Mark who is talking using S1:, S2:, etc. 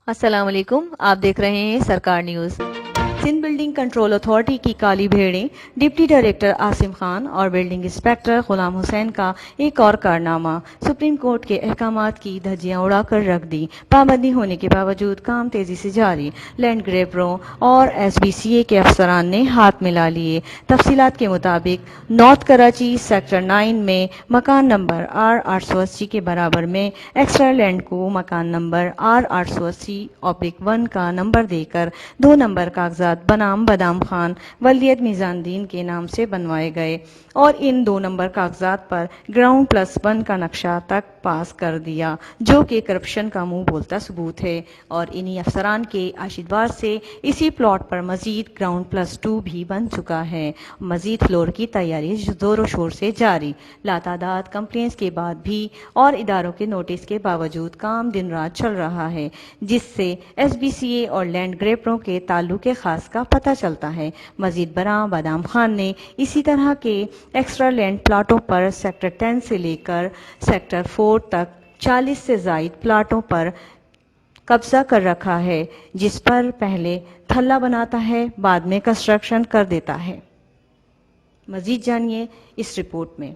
S1: السلام علیکم، آپ دیکھ رہے ہیں سرکار news. Sindh building control authority کی کالی بھیڑیں، ڈپٹی ڈائریکٹر عاصم خان اور بلڈنگ انسپکٹر غلام حسین کا ایک اور کارنامہ۔ سپریم کورٹ کے احکامات کی دھجیاں اڑا کر رکھ دی، پابندی ہونے کے باوجود کام تیزی سے جاری۔ لینڈ گریبروں اور ایس بی سی اے کے افسران نے ہاتھ ملا لیے۔ تفصیلات کے مطابق نارتھ کراچی سیکٹر 9 میں مکان نمبر R880 کے برابر میں ایکسٹرا لینڈ کو مکان نمبر R880/1 کا نمبر دے کر 2 نمبر کاغذات بنام بادام خان ولدیت میزان الدین کے نام سے بنوائے گئے اور ان 2 نمبر کاغذات پر گراؤنڈ پلس 1 کا نقشہ تک پاس کر دیا، جو کہ کرپشن کا منہ بولتا ثبوت ہے۔ اور انہی افسران کے آشرواد سے اسی پلاٹ پر مزید گراؤنڈ پلس 2 بھی بن چکا ہے۔ مزید فلور کی تیاری زور و شور سے جاری۔ لاتعداد کمپلینس کے بعد بھی اور اداروں کے نوٹس کے باوجود کام دن رات چل رہا ہے، جس سے ایس بی سی اے اور لینڈ گریبروں کے تعلق خاص کا پتہ چلتا ہے۔ مزید برآں بادام خان نے اسی طرح کے ایکسٹرا لینڈ پلاٹوں پر سیکٹر 10 سے لے کر سیکٹر 4 تک 40 سے زائد پلاٹوں پر قبضہ کر رکھا ہے، جس پر پہلے تھلہ بناتا ہے، بعد میں کنسٹرکشن کر دیتا ہے۔ مزید جانیے اس رپورٹ میں۔